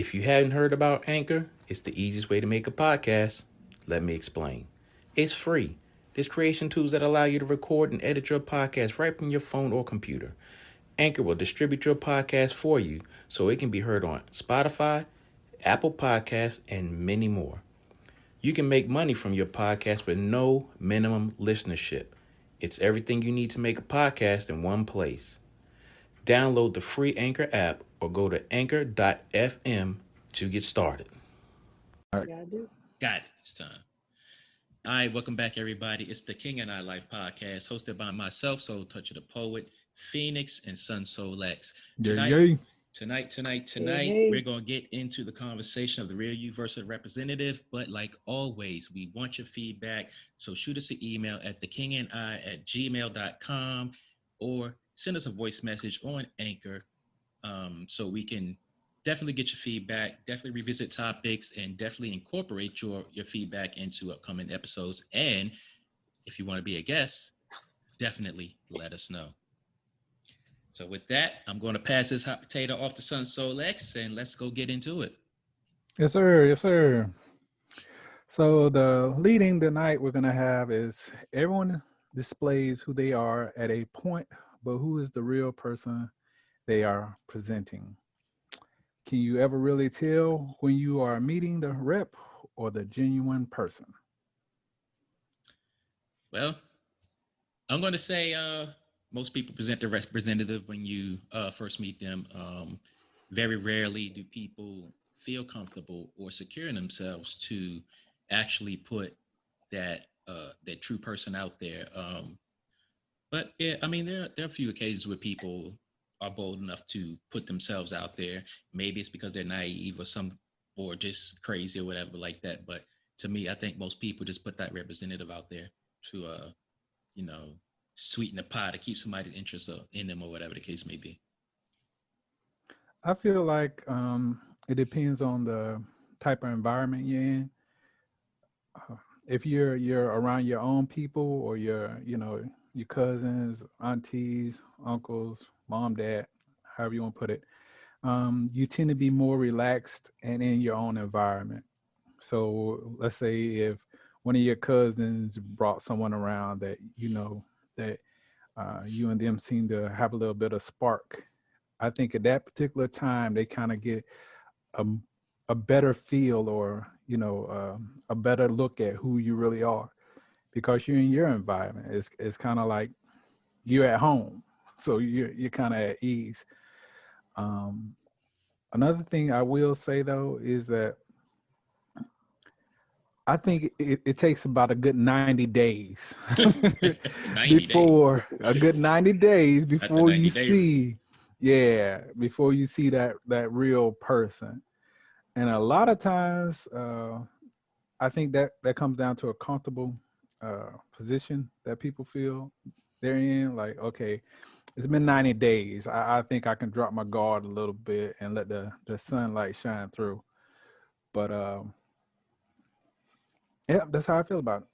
If you hadn't heard about Anchor, it's the easiest way to make a podcast. Let me explain. It's free. There's creation tools that allow you to record and edit your podcast right from your phone or computer. Anchor will distribute your podcast for you so it can be heard on Spotify, Apple Podcasts, and many more. You can make money from your podcast with no minimum listenership. It's everything you need to make a podcast in one place. Download the free Anchor app or go to anchor.fm to get started. Got it. It's time. All right, welcome back, everybody. It's the King and I Life podcast, hosted by myself, Soul Touch of the Poet, Phoenix, and Sun Soul X. Tonight, we're going to get into the conversation of the real you versus representative. But like always, we want your feedback. So shoot us an email at thekingandi@gmail.com or send us a voice message on Anchor so we can definitely get your feedback, definitely revisit topics, and definitely incorporate your feedback into upcoming episodes. And if you want to be a guest, definitely let us know. So with that, I'm going to pass this hot potato off to Sun Soul X, and let's go get into it. Yes, sir. Yes, sir. So the leading tonight we're going to have is everyone displays who they are at a point, but who is the real person they are presenting? Can you ever really tell when you are meeting the rep or the genuine person? Well, I'm going to say most people present the representative when you first meet them. Very rarely do people feel comfortable or secure in themselves to actually put that true person out there. But yeah, I mean, there are a few occasions where people are bold enough to put themselves out there. Maybe it's because they're naive or just crazy or whatever like that. But to me, I think most people just put that representative out there to sweeten the pot to keep somebody's interest in them or whatever the case may be. I feel like it depends on the type of environment you're in. If you're around your own people or your cousins, aunties, uncles, mom, dad, however you want to put it, you tend to be more relaxed and in your own environment. So let's say if one of your cousins brought someone around that that you and them seem to have a little bit of spark, I think at that particular time they kind of get a better feel or a better look at who you really are because you're in your environment. It's kind of like you're at home, so you're kind of at ease. Another thing I will say though is that I think it takes about a good 90 days 90 before days. a good 90 days before you 90 see, before you see that real person. And a lot of times, I think that comes down to a comfortable position that people feel they're in. Like, okay, it's been 90 days. I think I can drop my guard a little bit and let the sunlight shine through. But yeah, that's how I feel about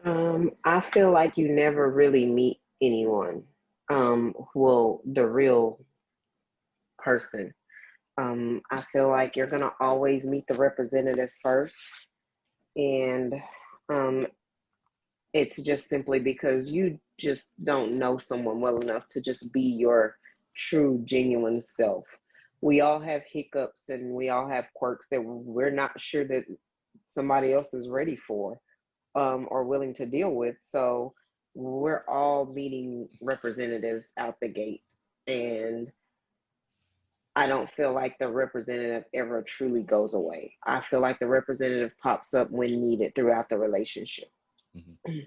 it. I feel like you never really meet anyone. The real person. I feel like you're gonna always meet the representative first, and it's just simply because you just don't know someone well enough to just be your true, genuine self. We all have hiccups and we all have quirks that we're not sure that somebody else is ready for or willing to deal with. So we're all meeting representatives out the gate. And I don't feel like the representative ever truly goes away. I feel like the representative pops up when needed throughout the relationship. Mm-hmm.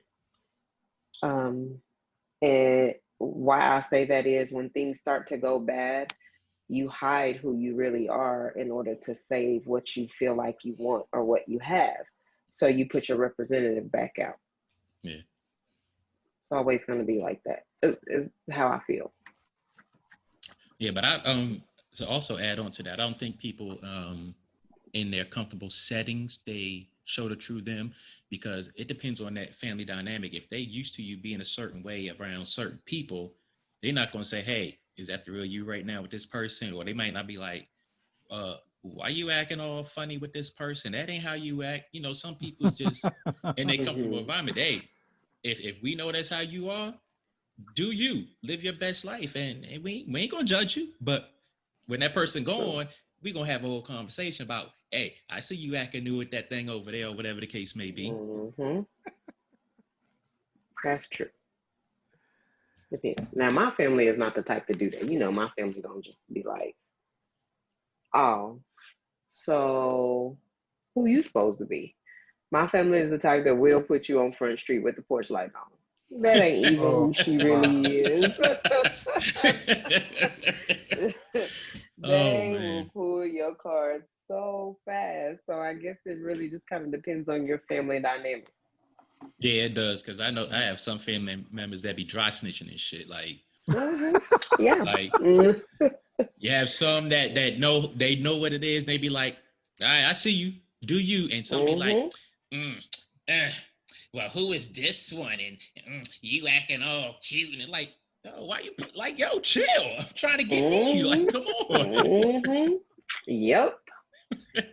And why I say that is when things start to go bad, you hide who you really are in order to save what you feel like you want or what you have. So you put your representative back out. Yeah. It's always going to be like that. Is how I feel. Yeah, but I to also add on to that, I don't think people in their comfortable settings they show the true them, because it depends on that family dynamic. If they used to you being a certain way around certain people, they're not going to say, hey, is that the real you right now with this person? Or they might not be like, why you acting all funny with this person? That ain't how you act. You know, some people's just in a comfortable environment. Hey, if we know that's how you are, do you live your best life, and we ain't gonna judge you. But when that person gone, we gonna have a whole conversation about, hey, I see you acting new with that thing over there, or whatever the case may be. That's true. Now, my family is not the type to do that. You know, my family don't just be like, oh, so who you supposed to be? My family is the type that will put you on Front Street with the porch light on. That ain't even who she really is. They will pull your card so fast. So I guess it really just kind of depends on your family dynamic. Yeah, it does, because I know I have some family members that be dry snitching and shit. Like, yeah, like you have some that know what it is. They be like, all right, I see you, do you? And some be like, well, who is this one? And you acting all cute, and like, oh, why you like, yo, chill? I'm trying to get me. Like, come on. Yep.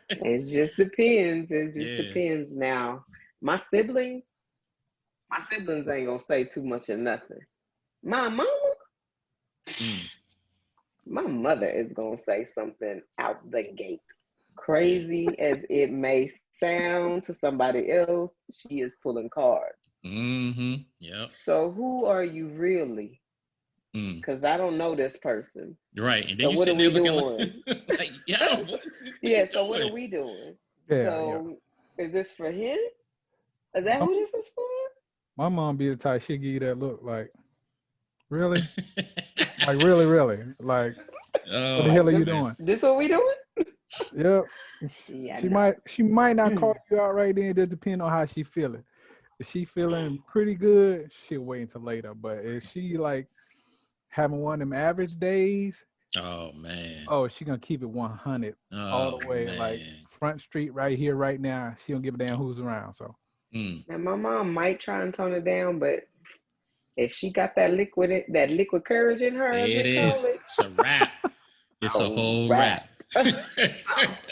It just depends. It just depends. Now, my siblings ain't gonna say too much of nothing. My mama, my mother is gonna say something out the gate. Crazy as it may sound to somebody else, she is pulling cards. Yep. So who are you really? Because I don't know this person. Right. And then so you what are we doing? Like, yo, so what are we doing? Yeah, so is this for him? Is that who this is for? My mom be the type, she give you that look like, really? Like, really? Like, what the hell are you doing? This what we doing? Yep. Yeah, she might not call you out right then, just depend on how she feeling. If she feeling pretty good, she'll wait until later. But if she like having one of them average days, oh man, she gonna keep it 100 all the way, like Front Street right here, right now. She don't give a damn who's around. So and my mom might try and tone it down, but if she got that liquid courage in her, as they call it, it's a wrap. It's a whole wrap. It's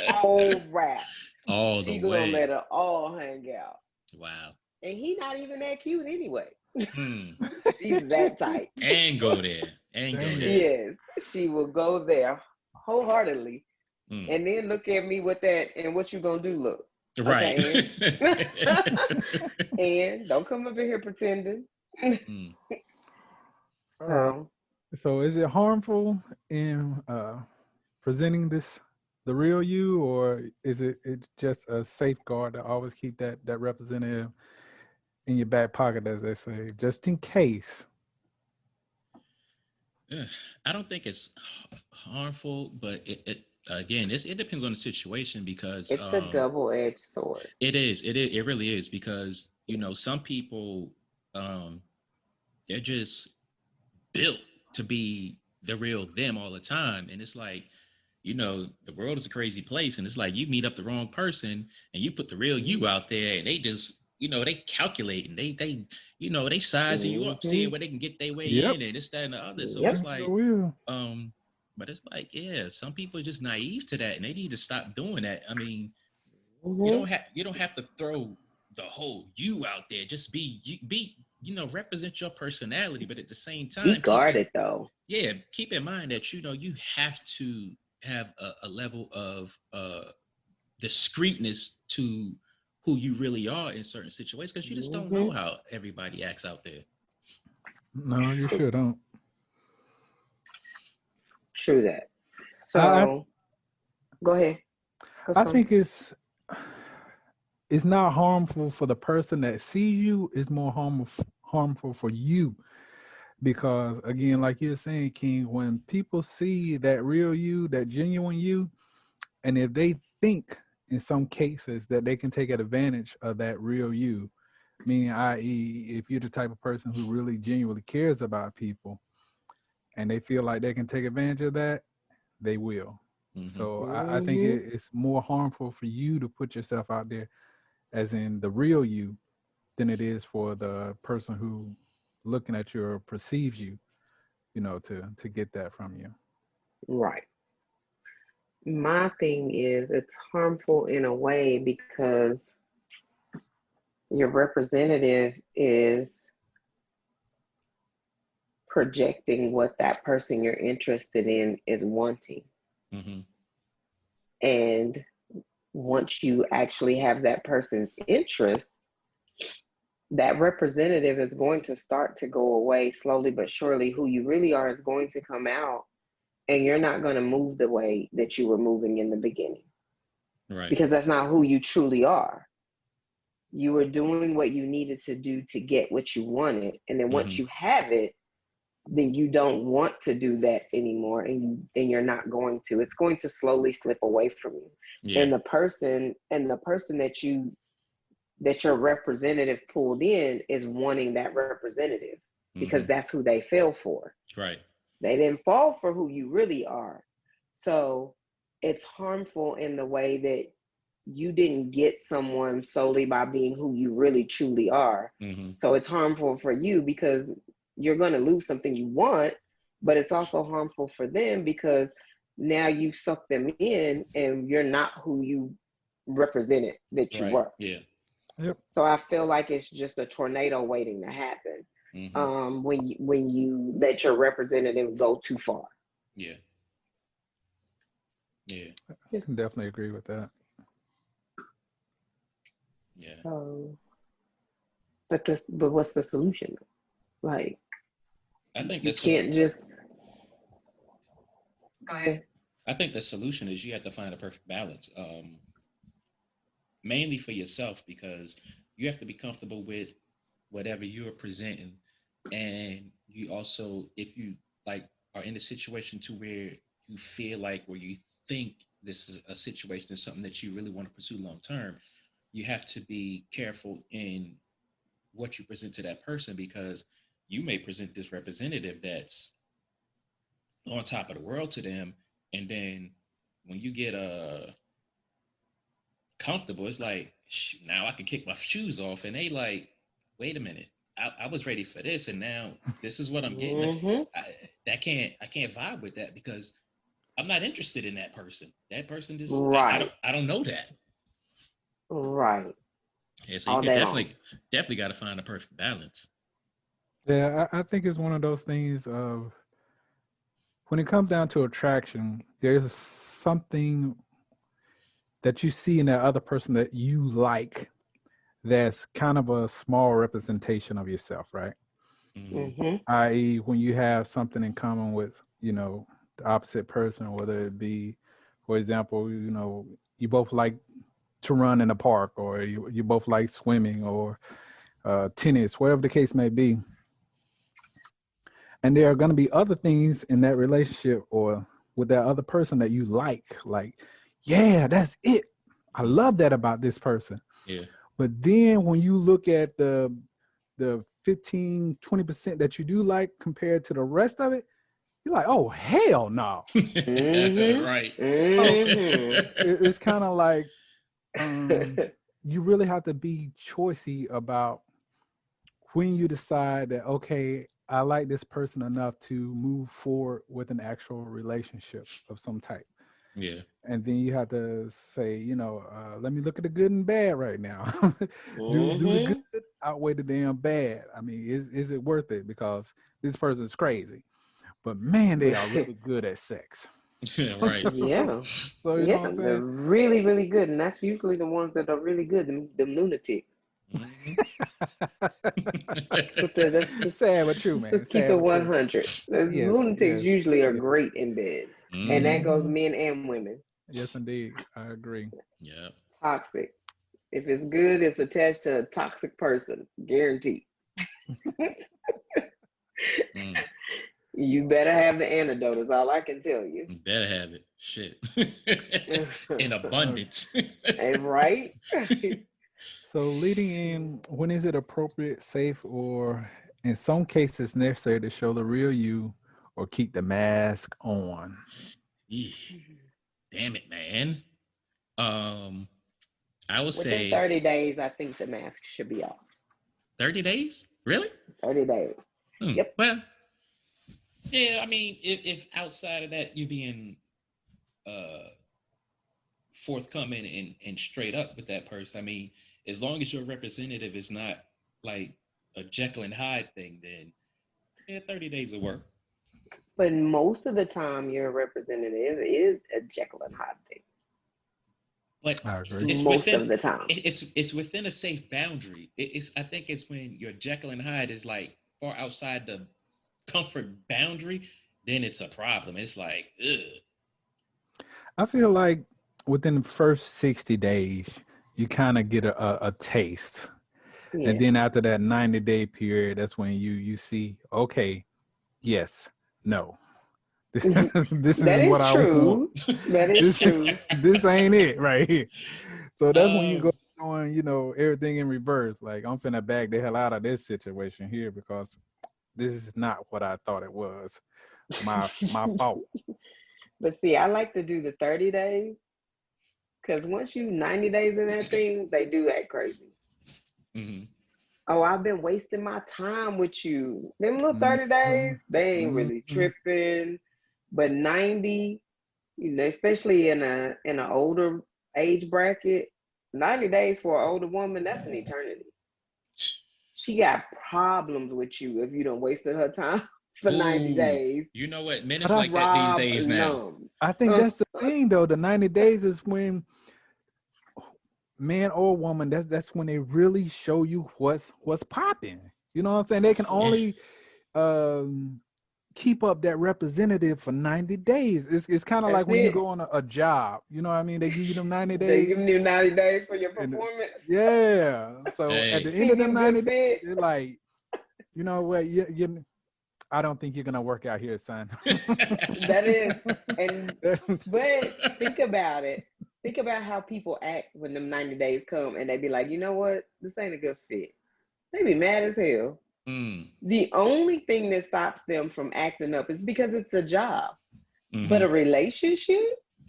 a whole wrap. All she the way. Gonna let it all hang out. Wow. And he not even that cute anyway. She's that type. And go there. Yes, she will go there wholeheartedly, and then look at me with that. And what you gonna do? Look, right? Okay, and don't come up in here pretending. So is it harmful in presenting the real you, or is it just a safeguard to always keep that representative in your back pocket, as they say, just in case? I don't think it's harmful, but it depends on the situation, because it's a double-edged sword. It really is, because some people they're just built to be the real them all the time, and it's like, the world is a crazy place, and it's like you meet up the wrong person and you put the real you out there, and they just they calculate, and they sizing you up, seeing where they can get their way in, and this, that, and the other. So it's like, but it's like, some people are just naive to that, and they need to stop doing that. I mean, you don't have to throw the whole you out there. Just be represent your personality, but at the same time, be guarded though. Yeah, keep in mind that you have to have a level of discreetness to who you really are in certain situations, because you just don't know how everybody acts out there. No, you sure don't. True that. So go ahead. I think it's not harmful for the person that sees you. It's more harmful for you, because again, like you're saying, King, when people see that real you, that genuine you, and if they think in some cases that they can take advantage of that real you, meaning, i.e., if you're the type of person who really genuinely cares about people and they feel like they can take advantage of that, they will. So I think it's more harmful for you to put yourself out there as in the real you than it is for the person who looking at you or perceives you. Because if you put yourself out there as in the real you, then it is for the person who looking at you or perceives you. Because if you put yourself out there as in the real you, then it is for the person who looking at you or perceives you. Because if you put yourself out there as in the real you, then it is for the person who looking at you or perceives you. to get that from you. Right. My thing is, it's harmful in a way because your representative is projecting what that person you're interested in is wanting. Mm-hmm. And once you actually have that person's interest, that representative is going to start to go away slowly but surely. Who you really are is going to come out, and you're not going to move the way that you were moving in the beginning. Right. Because that's not who you truly are. You were doing what you needed to do to get what you wanted. And then once you have it, then you don't want to do that anymore, and you're not going to. It's going to slowly slip away from you. Yeah. And the person that your representative pulled in is wanting that representative because that's who they fell for. Right. They didn't fall for who you really are. So it's harmful in the way that you didn't get someone solely by being who you really truly are. So it's harmful for you because you're going to lose something you want, but it's also harmful for them because now you've sucked them in and you're not who you represented that you were. Yeah. Yep. So I feel like it's just a tornado waiting to happen when you let your representative go too far. Yeah. Yeah. I can definitely agree with that. Yeah. So, but what's the solution? Like, I think you can't just go ahead. I think the solution is you have to find a perfect balance. Mainly for yourself, because you have to be comfortable with whatever you're presenting, and you also, if you like are in a situation to where you feel like, where you think this is a situation, is something that you really want to pursue long term, you have to be careful in what you present to that person, because you may present this representative that's on top of the world to them, and then when you get comfortable, it's like, now I can kick my shoes off, and they like, wait a minute, I was ready for this, and now this is what I'm getting. I can't vibe with that because I'm not interested in that person. That person just right. I don't know that. Right. Yeah, so you All could day long. definitely got to find a perfect balance. Yeah, I think it's one of those things of, when it comes down to attraction, there's something that you see in that other person that you like, that's kind of a small representation of yourself, right? I.e., when you have something in common with, the opposite person, whether it be, for example, you both like to run in the park, or you both like swimming, or tennis, whatever the case may be. And there are going to be other things in that relationship or with that other person that you like, yeah, that's it. I love that about this person. Yeah. But then when you look at the 15-20% that you do like compared to the rest of it, you're like, oh, hell no. Right. So it's kind of like, you really have to be choosy about when you decide that, okay, I like this person enough to move forward with an actual relationship of some type. Yeah. And then you have to say, let me look at the good and bad right now. do the good outweigh the damn bad? I mean, is it worth it? Because this person's crazy, but man, they are really good at sex. Right. Yeah. So you know what I'm they're saying? really, really good. And that's usually the ones that are really good, them lunatics. That's Sad but true, man. just keep Sad it but true. 100. Yes, Lunatics yes, usually are yes. great in bed. And that goes men and women. Yes, indeed. I agree. Yeah. Toxic. If it's good, it's attached to a toxic person. Guaranteed. You better have the antidote, is all I can tell you. You better have it. Shit. In abundance. Right? So leading in, when is it appropriate, safe, or in some cases necessary to show the real you or keep the mask on? Damn it, man. I would Within say 30 days, I think the mask should be off. 30 days? Really? 30 days. Yep. Well, Yeah, I mean, if outside of that you being uh forthcoming and straight up with that person, I mean, as long as your representative is not like a Jekyll and Hyde thing, then yeah, 30 days of work. But most of the time, your representative is a Jekyll and Hyde thing. But I agree. it's Most within of the time. it's within a safe boundary. It's I think it's when your Jekyll and Hyde is like far outside the comfort boundary, then it's a problem. It's like, ugh. I feel like within the first 60 days, you kind of get a taste. Yeah. And then after that 90-day period, that's when you see, okay, yes, no. This That is what is I want. true. That is true. This ain't it right here. So that's when you Um, go doing, everything in reverse. Like, I'm finna back the hell out of this situation here because this is not what I thought it was. My fault. But see, I like to do the 30 days because once you 90 days in that thing, they do act crazy. mhm. Oh, I've been wasting my time with you. Them little 30 days, they ain't really Mhm. tripping. But 90, especially in an older age bracket, 90 days for an older woman, that's an eternity. She got problems with you if you don't wasted her time for 90 Ooh, days. you know what? Men But is like that these days now. I think that's the thing though. The 90 days is when man or woman, that's when they really show you what's popping. You know what I'm saying? They can only keep up that representative for 90 days. It's kind of That's like when you it. go on a job. You know what I mean? They give you them 90 They giving days. you 90 days for your And performance. yeah. So at the Hey, end See of if them you 90 good days, fit. they're like, you know what? I don't think you're gonna work out here, son. That is. And but think about it. Think about how people act when them 90 days come and they be like, you know what? This ain't a good fit. They be mad as hell. mm, The only thing that stops them from acting up is because it's a job. But mm-hmm, a relationship,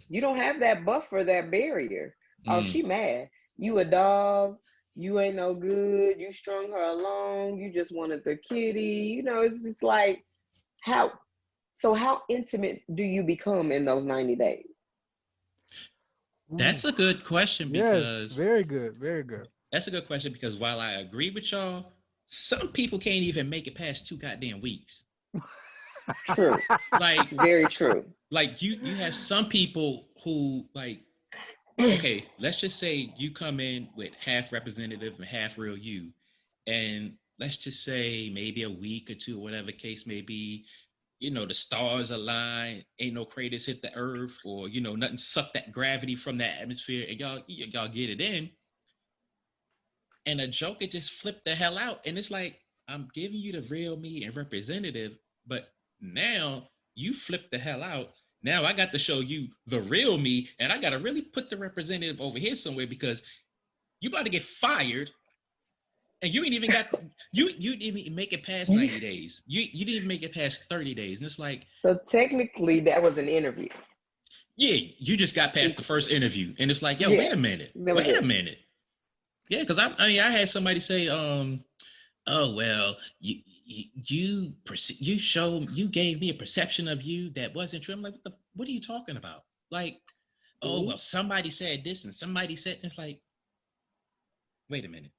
you don't have that buffer, that barrier. Oh, mm. she mad. You a dog. You ain't no good. You strung her along. You just wanted the kitty. It's just like how. So how intimate do you become in those 90 days? That's Ooh, a good question yes, because very good, very good. that's a good question because while I agree with y'all, some people can't even make it past 2 goddamn weeks. True. Like, Very true. like you have some people who like, okay, let's just say you come in with half representative and half real you, and let's just say maybe a week or two, or whatever case may be, the stars align, ain't no craters hit the earth, or nothing suck that gravity from that atmosphere, and y'all get it in, and a joker just flipped the hell out, and it's like, I'm giving you the real me and representative, but now you flip the hell out. Now I got to show you the real me, and I got to really put the representative over here somewhere because you about to get fired, and you ain't even got you didn't even make it past 90 days. You didn't even make it past 30 days, and it's like, So technically, that was an interview. yeah, you just got past the first interview, and it's like, yo, Yeah, wait a minute, that was wait a it. minute. Yeah, because I mean, I had somebody say, oh well, you gave me a perception of you that wasn't true. I'm like, what are you talking about? Like, oh See? well, somebody said this and somebody said, it's like, wait a minute,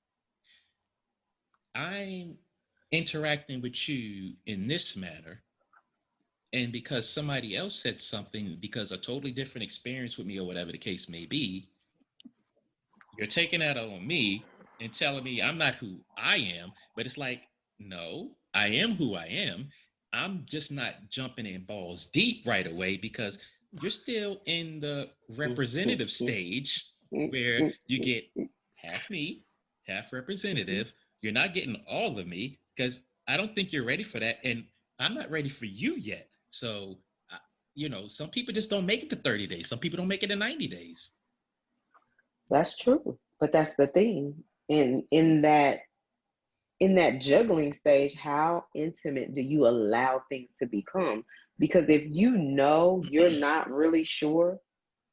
I'm interacting with you in this manner, and because somebody else said something because a totally different experience with me or whatever the case may be, you're taking that on me and telling me I'm not who I am. But it's like, no, I am who I am. I'm just not jumping in balls deep right away because you're still in the representative stage where you get half me, half representative. You're not getting all of me because I don't think you're ready for that. And I'm not ready for you yet. So, some people just don't make it to 30 days. Some people don't make it to 90 days. That's true. But that's the thing. And in that juggling stage, how intimate do you allow things to become? Because if you know you're not really sure,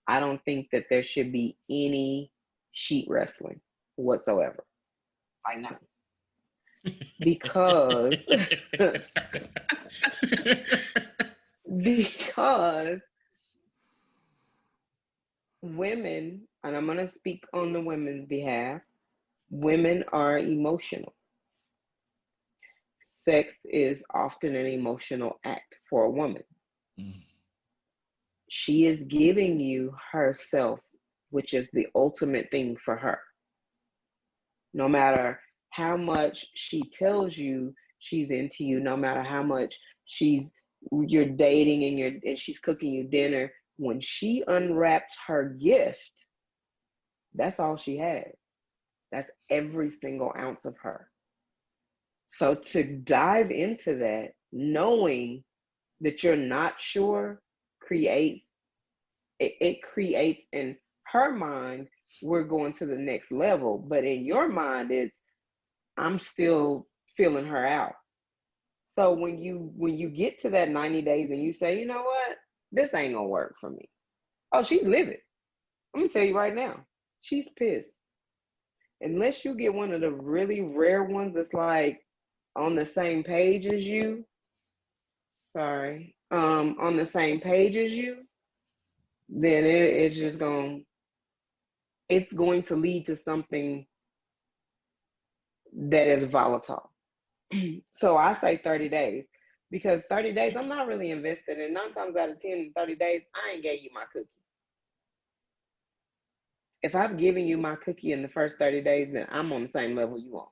I don't think that there should be any sheet wrestling whatsoever. Like, no. because because women, and I'm going to speak on the women's behalf, women are emotional. Sex is often an emotional act for a woman. Mm. She is giving you herself, which is the ultimate thing for her. No matter how much she tells you she's into you, no matter how much you're dating and she's cooking you dinner, when she unwraps her gift, that's all she has. That's every single ounce of her. So to dive into that, knowing that you're not sure, creates in her mind, we're going to the next level. But in your mind, it's, I'm still feeling her out. So when you get to that 90 days and you say, you know what, this ain't gonna work for me. Oh, she's livid. I'm gonna tell you right now, she's pissed. Unless you get one of the really rare ones that's like on the same page as you, on the same page as you, then it's going to lead to something that is volatile. So I say 30 days, because 30 days, I'm not really invested in. 9 times out of 10, in 30 days, I ain't gave you my cookie. If I've given you my cookie in the first 30 days, then I'm on the same level you on.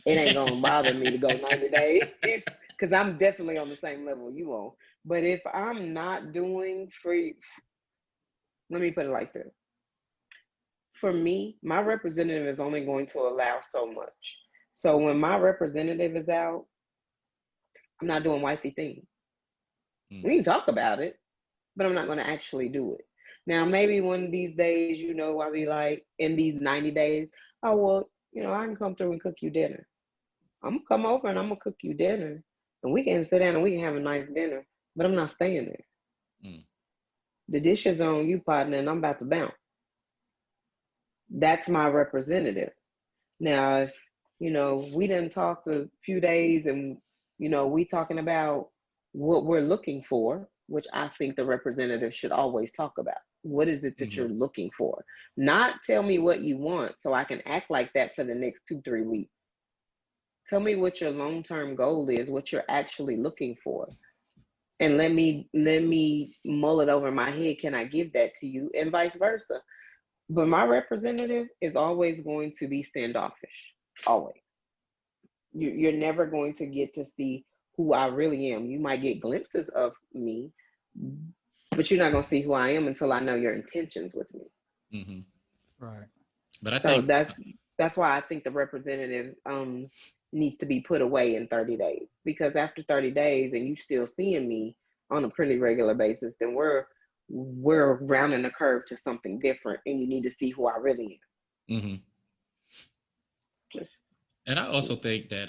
It ain't gonna bother me to go 90 days because I'm definitely on the same level you on. But if I'm not doing free, let me put it like this. For me, my representative is only going to allow so much. So when my representative is out, I'm not doing wifey things. We can talk about it, but I'm not going to actually do it. Now, maybe one of these days, I'll be like, in these 90 days, oh, well, I can come through and cook you dinner. I'm going to come over and I'm going to cook you dinner. And we can sit down and we can have a nice dinner, but I'm not staying there. The dishes are on you, partner, and I'm about to bounce. That's my representative. Now, if, we didn't talk a few days and, we talking about what we're looking for, which I think the representative should always talk about. What is it that you're looking for? Not tell me what you want so I can act like that for the next 2-3 weeks. Tell me what your long-term goal is, what you're actually looking for. And let me mull it over my head. Can I give that to you? And vice versa. But my representative is always going to be standoffish. Always. You're never going to get to see who I really am. You might get glimpses of me, but you're not going to see who I am until I know your intentions with me. Right. But I So think that's why I think the representative needs to be put away in 30 days. Because after 30 days and you still seeing me on a pretty regular basis, then we're rounding the curve to something different, and you need to see who I really am. And I also think that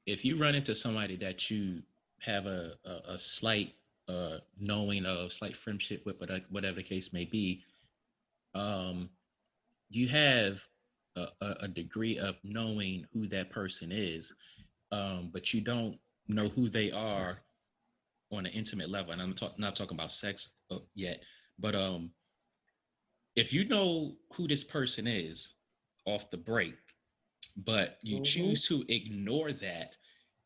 if you run into somebody that you have a slight knowing of, slight friendship with, whatever the case may be, you have a degree of knowing who that person is, but you don't know who they are on an intimate level. And I'm not talking about sex yet, but if you know who this person is off the break, but you choose to ignore that,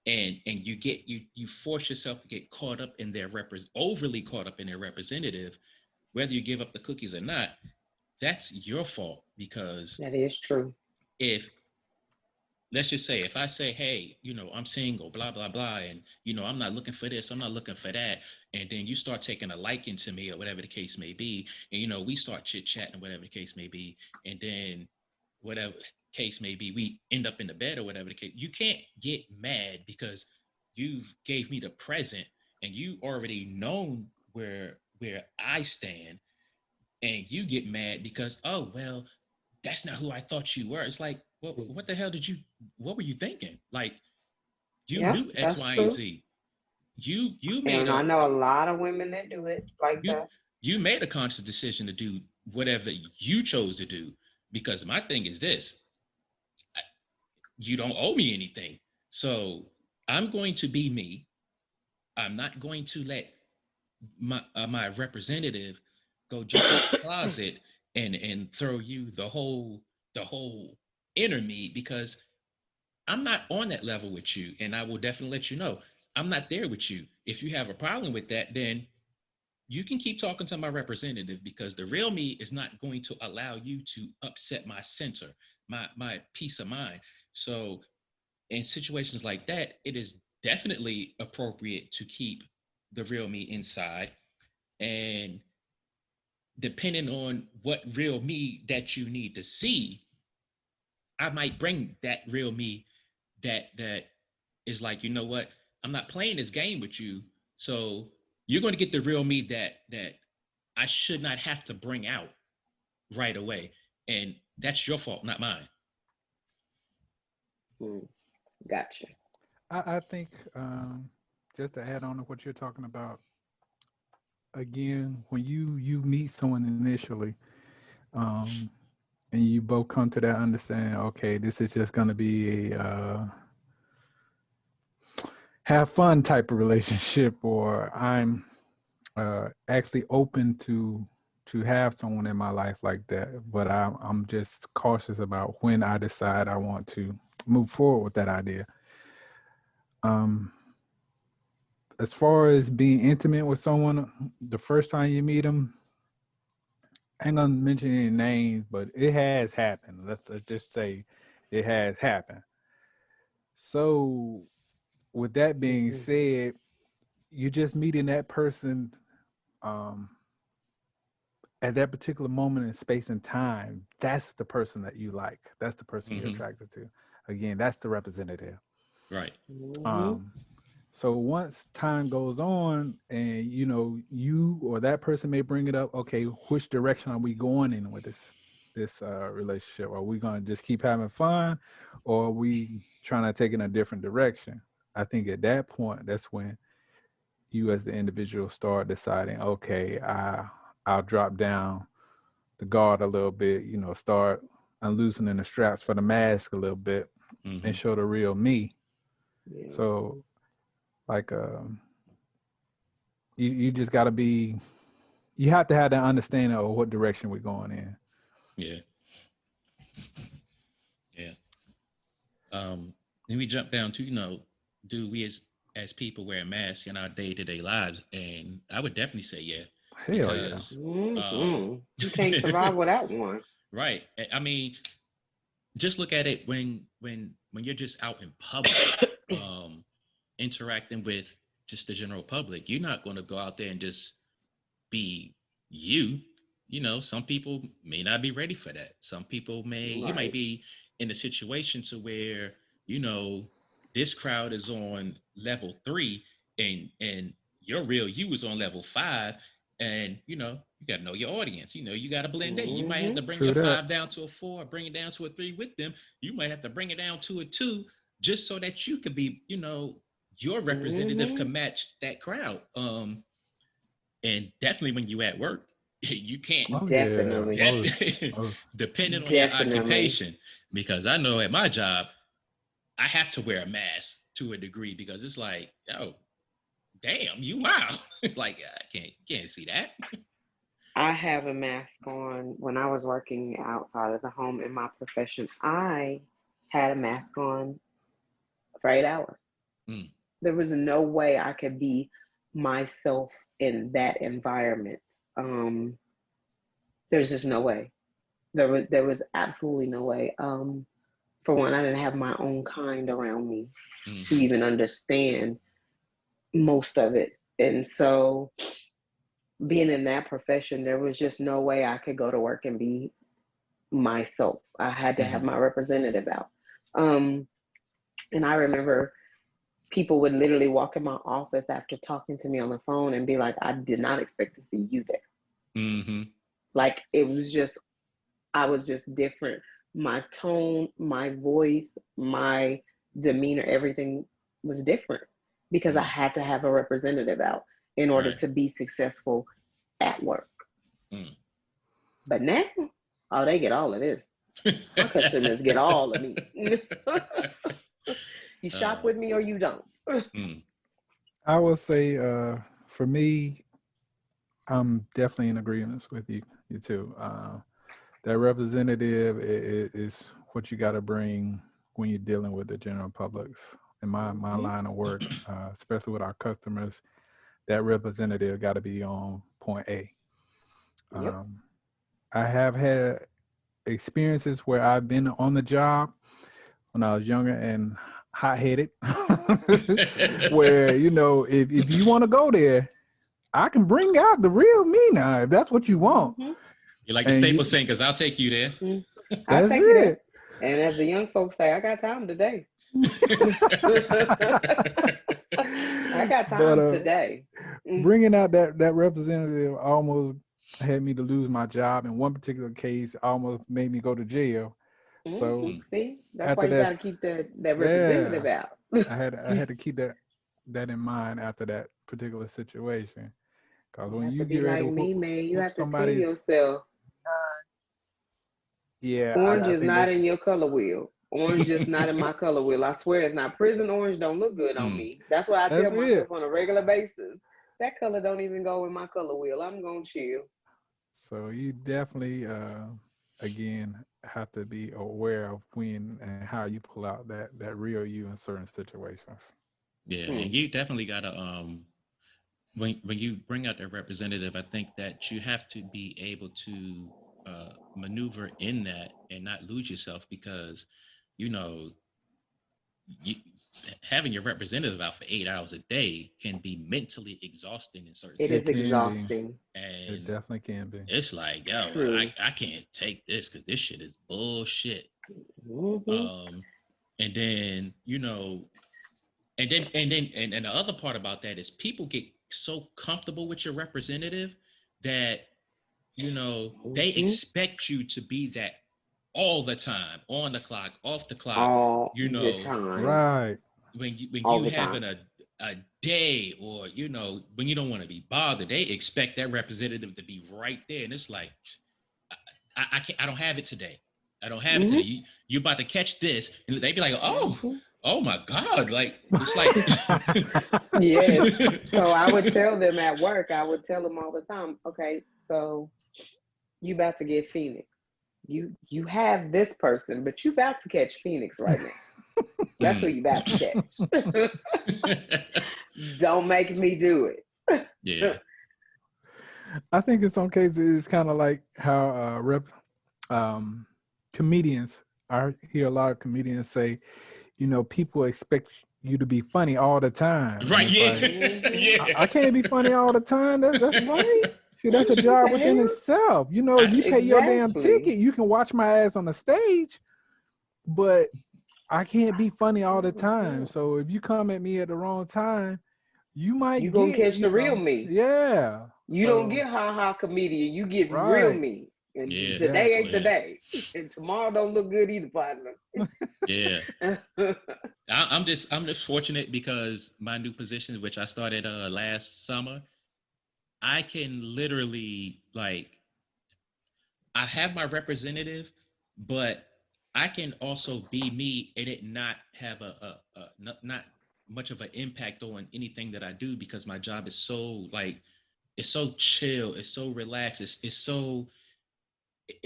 and you force yourself to get caught up in their overly caught up in their representative, whether you give up the cookies or not, that's your fault. Because that is true. If, let's just say, if I say, hey, I'm single, blah, blah, blah, and, I'm not looking for this, I'm not looking for that, and then you start taking a liking to me or whatever the case may be, and, we start chit-chatting, whatever the case may be, and then whatever case may be, we end up in the bed or whatever the case, you can't get mad because you've gave me the present and you already known where I stand, and you get mad because, oh, well, that's not who I thought you were. It's like, well, what the hell what were you thinking? Like, you knew X, Y, and Z. You made I know a lot of women that do it like that. You made a conscious decision to do whatever you chose to do, Because my thing is this: you don't owe me anything, so I'm going to be me. I'm not going to let my representative go jump in the closet and throw you the whole inner me, because I'm not on that level with you, and I will definitely let you know I'm not there with you. If you have a problem with that, then you can keep talking to my representative, because the real me is not going to allow you to upset my center, my peace of mind. So in situations like that, it is definitely appropriate to keep the real me inside. And depending on what real me that you need to see, I might bring that real me that is like, you know what, I'm not playing this game with you. So you're going to get the real me that I should not have to bring out right away. And that's your fault, not mine. Gotcha. I think just to add on to what you're talking about, again, when you meet someone initially, um, and you both come to that understanding, okay, this is just going to be a have fun type of relationship, or I'm actually open to have someone in my life like that, but I'm just cautious about when I decide I want to move forward with that idea. Um, as far as being intimate with someone, the first time you meet them, I ain't gonna mention any names, but it has happened. Let's just say it has happened. So, with that being said, you just meeting that person um, at that particular moment in space and time. That's the person that you like. That's the person you're Mm-hmm. attracted to. Again, that's the representative. Right. Um, So once time goes on and you or that person may bring it up, okay, which direction are we going in with this relationship? Are we going to just keep having fun, or are we trying to take in a different direction? I think at that point, that's when you as the individual start deciding, okay, I'll drop down the guard a little bit, start unloosening the straps for the mask a little bit Mm-hmm. and show the real me. Yeah. So like you just got to be, you have to have that understanding of what direction we're going in. Yeah. Yeah. Then we jump down to, do we as people wear masks in our day-to-day lives? And I would definitely say yeah, Hell yeah. because You can't survive without one. right. I mean, just look at it when you're just out in public, um, interacting with just the general public. You're not going to go out there and just be you. Some people may not be ready for that. Some people you might Right. be in a situation to where, you know, this crowd is on level 3, and your real you is on level 5. And you got to know your audience. You got to blend in. You might have to bring True your that. 5 down to a 4, bring it down to a 3 with them. You might have to bring it down to a 2, just so that you could be, your representative can match that crowd. And definitely when you at work, you can't, Oh yeah, Definitely. most. depending on your Definitely. occupation, because I know at my job I have to wear a mask to a degree, because it's like, oh damn, you wow. Like I can't see that. I have a mask on when I was working outside of the home in my profession. I had a mask on for 8 hours. Mm, There was no way I could be myself in that environment. Um, there's just no way. There was absolutely no way. For one, I didn't have my own kind around me to mm-hmm, even understand most of it. And so being in that profession, there was just no way I could go to work and be myself. I had to have mm-hmm, my representative out. Um, and I remember people would literally walk in my office after talking to me on the phone and be like, I did not expect to see you there. mm-hmm, Like it was just, I was just different. My tone, my voice, my demeanor, everything was different because I mm, had to have a representative out in order right. to be successful at work. Mm, But now, oh, they get all of this. My customers get all of me. You shop with me or you don't. Mm. I would say, for me, I'm definitely in agreement with you too. That representative is what you got to bring when you're dealing with the general publics. In my line of work, especially with our customers, that representative got to be on point A. Yep. I have had experiences where I've been on the job when I was younger and hot-headed, where, if you want to go there, I can bring out the real me now, if that's what you want. Mm-hmm. You like the Staples saying, because I'll take you there. I'll That's take you there. it. And as the young folks say, I got time today. I got time today. Bringing out that representative almost had me to lose my job. In one particular case, almost made me go to jail. So see, that's why you got to keep that representative out. I had to keep that in mind after that particular situation. Because when you get ready to me, man, you have to tell somebody's, yourself, orange is not in your color wheel. Orange just not in my color wheel. I swear it's not. Prison orange don't look good on me. That's why I tell myself on a regular basis, that color don't even go in my color wheel. I'm gonna chill. So you definitely again have to be aware of when and how you pull out that real you in certain situations. Yeah, and you definitely gotta when you bring out the representative, I think that you have to be able to maneuver in that and not lose yourself, because you, having your representative out for 8 hours a day can be mentally exhausting in certain situations. It is exhausting. And it definitely can be. It's like, yo, I can't take this because this shit is bullshit. And then, and the other part about that is people get so comfortable with your representative that, they expect you to be that all the time, on the clock, off the clock, all the time. Right. When you having a day, or when you don't want to be bothered, they expect that representative to be right there, and it's like, I can't, I don't have it today. I don't have it today. You about to catch this, and they be like, oh my God, like it's like yeah. So I would tell them at work. I would tell them all the time. Okay, so you about to get Phoenix. You have this person, but you about to catch Phoenix right now. That's who you about to catch. Don't make me do it. Yeah. I think in some cases it's kind of like how comedians. I hear a lot of comedians say, people expect you to be funny all the time. Right? Yeah. Like, I can't be funny all the time. That's right. See, that's a job within itself. If you pay your damn ticket, you can watch my ass on the stage, but I can't be funny all the time. So if you come at me at the wrong time, you gonna catch the real me. Yeah. You don't get ha comedian. You get real me. And today ain't the day. And tomorrow don't look good either, partner. Yeah. I'm just fortunate because my new position, which I started last summer, I can literally, like, I have my representative, but I can also be me and it not have not much of an impact on anything that I do, because my job is so, like, it's so chill, it's so relaxed, it's so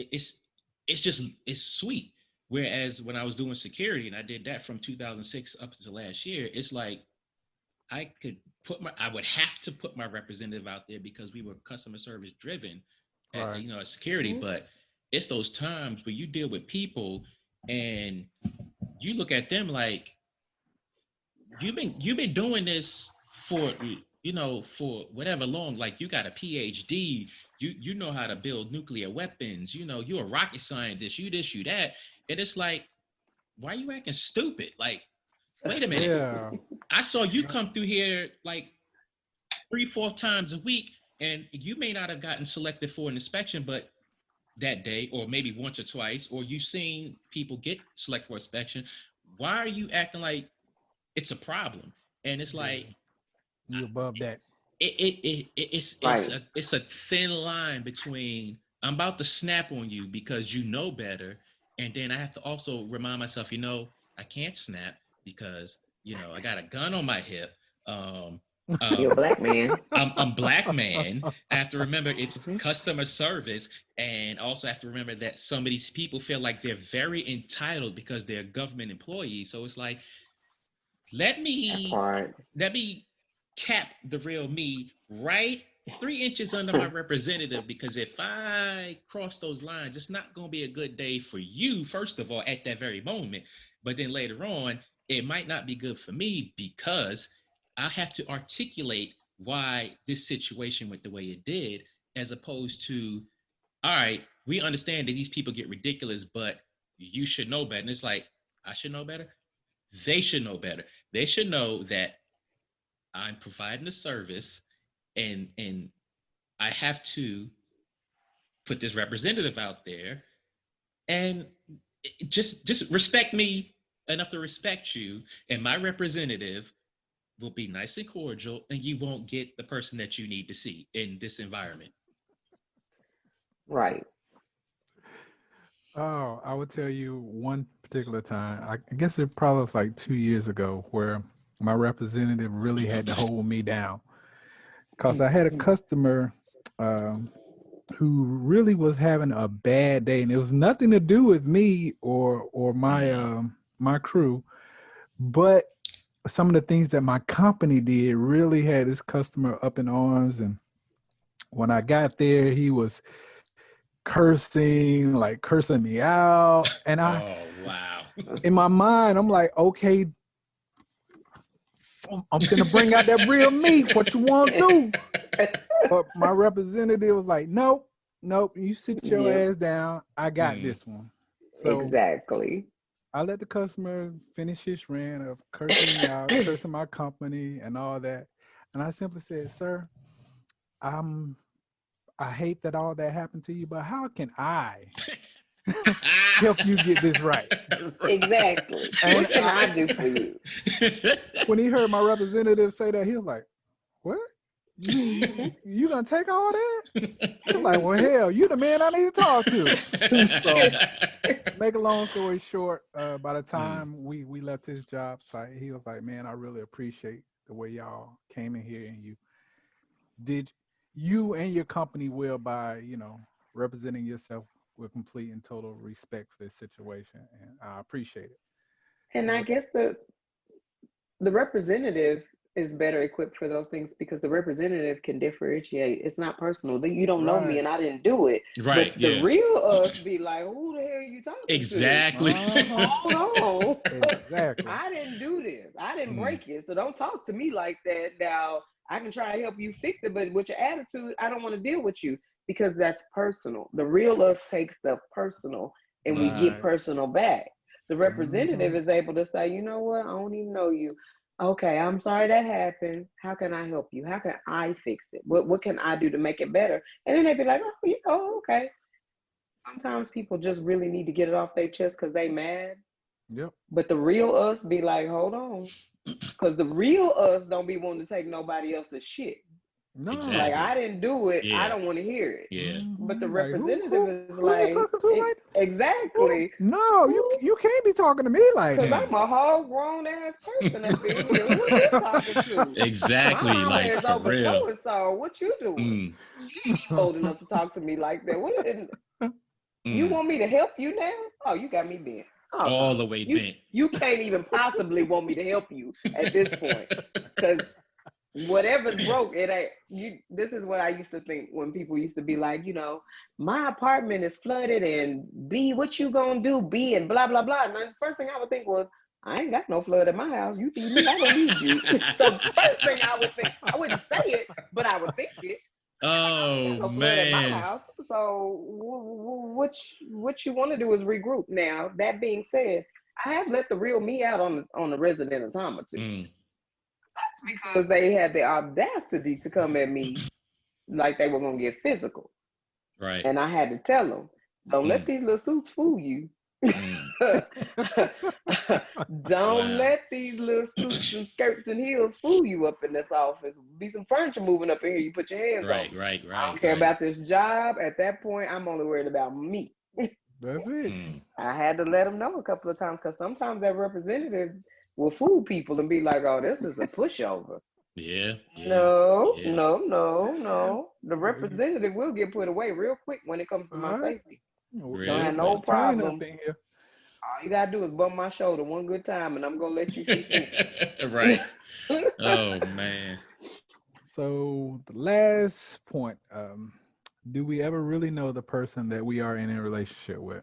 it's sweet. Whereas when I was doing security, and I did that from 2006 up to last year, it's like I would have to put my representative out there because we were customer service driven at security. But it's those times where you deal with people and you look at them like, you've been doing this for for whatever long, like you got a PhD, you know how to build nuclear weapons, you're a rocket scientist, you this, you that, and it's like, why are you acting stupid? Like, wait a minute. Yeah. I saw you come through here like 3-4 times a week, and you may not have gotten selected for an inspection, but that day, or maybe once or twice, or you've seen people get selected for inspection. Why are you acting like it's a problem? And it's like, you above that. It's a thin line between I'm about to snap on you because you know better, And then I have to also remind myself, I can't snap because, I got a gun on my hip. You're a black man. I'm black man. I have to remember it's customer service, and also have to remember that some of these people feel like they're very entitled because they're government employees. So it's like, let me cap the real me right 3 inches under my representative, because if I cross those lines, it's not going to be a good day for you, first of all, at that very moment. But then later on, it might not be good for me because I have to articulate why this situation went the way it did, as opposed to, all right, we understand that these people get ridiculous, but you should know better. And it's like, I should know better. They should know better. They should know that I'm providing a service, and I have to put this representative out there, and just respect me enough to respect you, and my representative will be nice and cordial, and you won't get the person that you need to see in this environment. Right. Oh, I would tell you one particular time. I guess it probably was like 2 years ago where my representative really had to hold me down because I had a customer who really was having a bad day, and it was nothing to do with me or my crew, but some of the things that my company did really had this customer up in arms. And when I got there, he was cursing me out, and in my mind, I'm like, okay, I'm gonna bring out that real me. What you want to do? But my representative was like, nope, you sit your ass down. I got this one. So exactly. I let the customer finish his rant of cursing me out, cursing my company and all that. And I simply said, sir, I hate that all that happened to you, but how can I help you get this right? Exactly. And what can I do for you? When he heard my representative say that, he was like, what? You gonna take all that? He was like, well, hell, you the man I need to talk to. So, make a long story short, by the time we left his job site, he was like, man, I really appreciate the way y'all came in here and you and your company well by, representing yourself with complete and total respect for this situation. And I appreciate it. And I guess the representative is better equipped for those things because the representative can differentiate. It's not personal. You don't know me and I didn't do it. Right. But the real us be like, who the hell are you talking exactly. to? Hold on. Exactly. I didn't do this. I didn't break it. So don't talk to me like that. Now, I can try to help you fix it, but with your attitude, I don't want to deal with you because that's personal. The real us takes stuff personal and we get personal back. The representative is able to say, you know what? I don't even know you. Okay, I'm sorry that happened. How can I help you? How can I fix it? What can I do to make it better? And then they'd be like, oh, okay. Sometimes people just really need to get it off their chest because they mad. Yep. But the real us be like, hold on. Because the real us don't be wanting to take nobody else's shit. No. Exactly. Like, I didn't do it. I don't want to hear it. Yeah. But the representative is who like, you talking to like exactly. No, you can't be talking to me like that. Because I'm a whole grown ass person up in here. Who are you talking to? Exactly. My like is for over real. So what you doing? She ain't old enough to talk to me like that. You want me to help you now? Oh, you got me bent. All the way bent. You can't even possibly want me to help you at this point. Because whatever's broke, it ain't you. This is what I used to think when people used to be like, my apartment is flooded and B, what you gonna do? B and blah blah blah. And the first thing I would think was, I ain't got no flood in my house. You need me, I don't need you. So first thing I would think, I wouldn't say it, but I would think it. Oh no man! In my house. So what you want to do is regroup. Now that being said, I have let the real me out on the resident automaton. That's because they had the audacity to come at me like they were gonna get physical. Right. And I had to tell them, don't let these little suits fool you. Don't let these little suits and skirts and heels fool you up in this office. Be some furniture moving up in here. You put your hands on. Right. I don't care about this job. At that point, I'm only worried about me. That's it. I had to let them know a couple of times because sometimes that representative will fool people and be like, "Oh, this is a pushover." Yeah. No, Yeah. no, no, no. The We- representative will get put away real quick when it comes to All my right. safety. We Don't Real have got no quick. Mr. Train up problem. in here. All you gotta do is bump my shoulder one good time, and I'm gonna let you see through Right. me. Oh man. So the last point, do we ever really know the person that we are in a relationship with?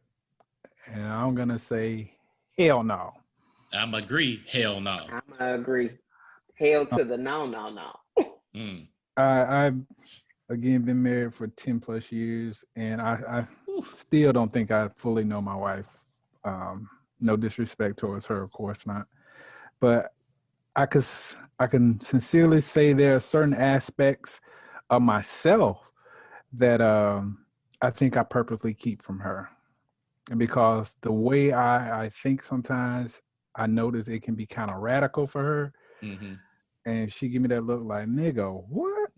And I'm gonna say, hell no. I'm agree. Hell no. I'm gonna agree. Hell to the no, no, no. Mm. I've again been married for 10 plus years, and I Whew. still don't think I fully know my wife. No disrespect towards her, of course not. But I can sincerely say there are certain aspects of myself that I think I purposely keep from her. And because the way I think sometimes, I notice it can be kind of radical for her. Mm-hmm. And she give me that look like, nigga, what?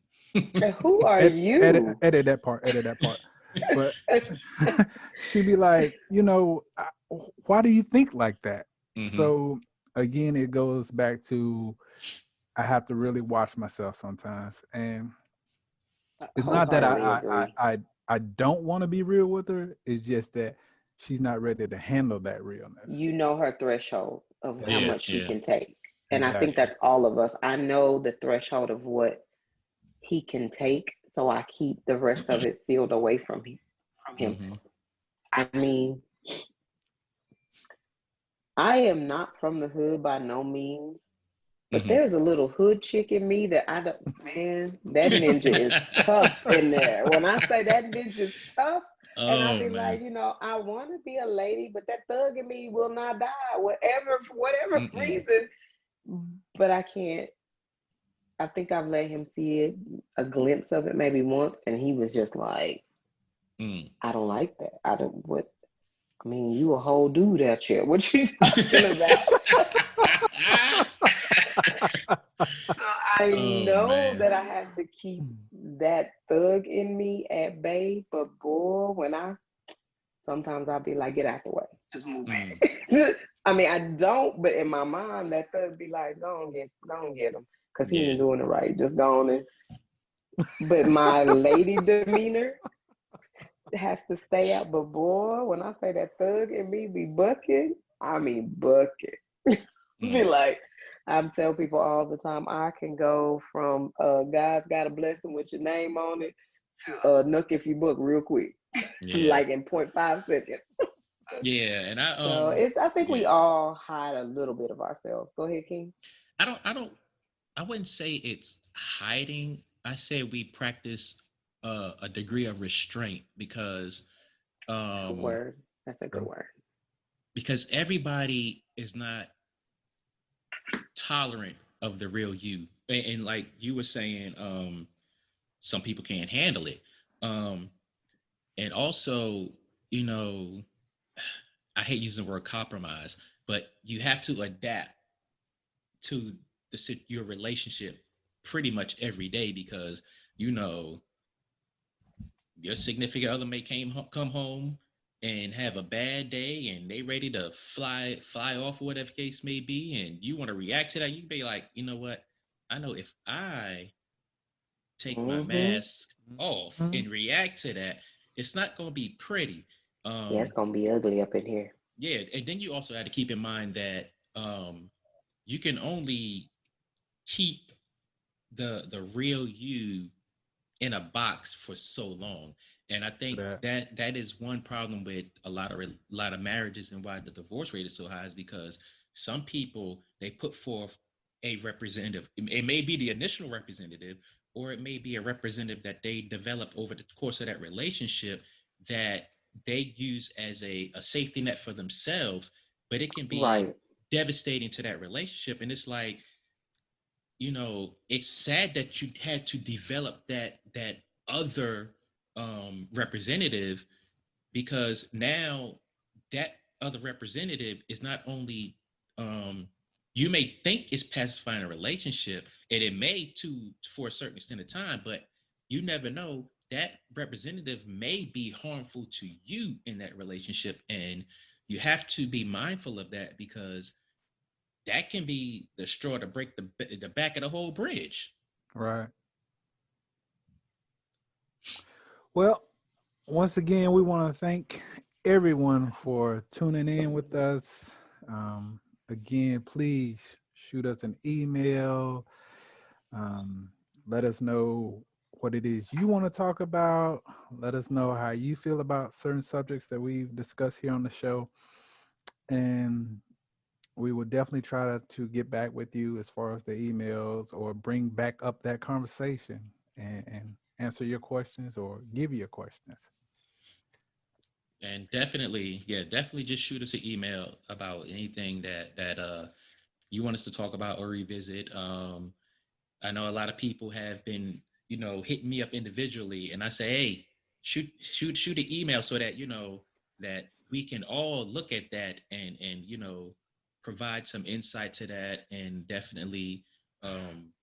Who are you? Edit that part, edit that part. But she be like, why do you think like that? Mm-hmm. So again, it goes back to I have to really watch myself sometimes. And it's not that Wholeheartedly agree. I don't want to be real with her. It's just that she's not ready to handle that realness. You know her threshold of how Yeah. much she Yeah. can take. And I think Exactly. that's all of us. I know the threshold of what he can take, so I keep the rest of it sealed away from him. Mm-hmm. I mean, I am not from the hood by no means, but Mm-hmm. there's a little hood chick in me that I don't, man, that ninja is tough in there. When I say that ninja is tough, and I Oh be like, man. I want to be a lady, but that thug in me will not die, whatever, for whatever Mm-mm. reason. But I can't. I think I've let him see it, a glimpse of it maybe once, and he was just like, Mm. I don't like that. I don't, what, I mean, you a whole dude out here. What you talking about? So I Oh know man. that I have to keep that thug in me at bay, but boy, sometimes I'll be like, get out the way, just move Mm. back. I mean, I don't, but in my mind, that thug be like, go on get him, cause he Yeah. ain't doing it right. Just go on in. But my lady demeanor has to stay out. But boy, when I say that thug in me be bucking, I mean bucket. Be Mm. like, I tell people all the time, I can go from God's got a blessing with your name on it to Nook if you book real quick, Yeah. like in 0.5 seconds. Yeah. And So I think we yeah. all hide a little bit of ourselves. Go ahead, King. I wouldn't say it's hiding. I say we practice a degree of restraint Good um word. That's a good word. because everybody is not tolerant of the real you. And like you were saying, some people can't handle it. Um and also, you know, I hate using the word compromise, but you have to adapt to your relationship pretty much every day because you know your significant other may come home and have a bad day and they ready to fly off or whatever case may be, and you want to react to that. You be like, you know what, I know if I take my Mm-hmm. mask off and react to that, it's not going to be pretty. Yeah, it's gonna be ugly up in here. Yeah, and then you also have to keep in mind that you can only keep the real you in a box for so long. And I think That. that is one problem with a lot of marriages and why the divorce rate is so high is because some people, they put forth a representative. It may be the initial representative, or it may be a representative that they develop over the course of that relationship that they use as a safety net for themselves, but it can be Right. devastating to that relationship. And it's like, it's sad that you had to develop that other representative, because now that other representative is not only, um, you may think it's pacifying a relationship, and it may to for a certain extent of time, but you never know. that representative may be harmful to you in that relationship. And you have to be mindful of that, because that can be the straw to break the back of the whole bridge. Right. Well, once again, we want to thank everyone for tuning in with us. Again, please shoot us an email. Um, Let us know what it is you want to talk about. Let us know how you feel about certain subjects that we've discussed here on the show. And we will definitely try to get back with you as far as the emails, or bring back up that conversation and answer your questions or give you your questions. And definitely, yeah, definitely just shoot us an email about anything that you want us to talk about or revisit. I know a lot of people have been, hitting me up individually, and I say, hey, shoot an email so that that we can all look at that and provide some insight to that, and definitely, um,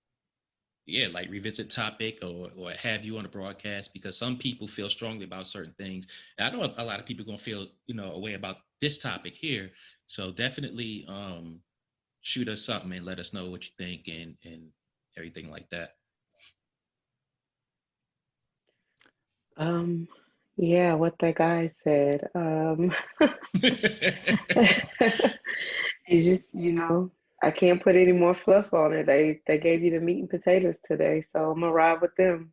yeah, like revisit topic, or have you on the broadcast, because some people feel strongly about certain things. And I know a lot of people gonna feel a way about this topic here. So definitely shoot us something and let us know what you think, and everything like that. Yeah, what that guy said. It's just, I can't put any more fluff on it. They gave you the meat and potatoes today, so I'm gonna ride with them.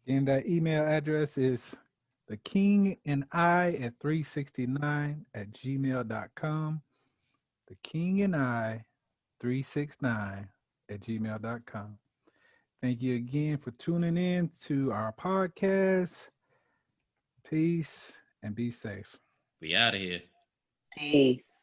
And that email address is the king and I at 369 at gmail.com. The king and I 369 at gmail.com. Thank you again for tuning in to our podcast. Peace and be safe. We out of here. Peace.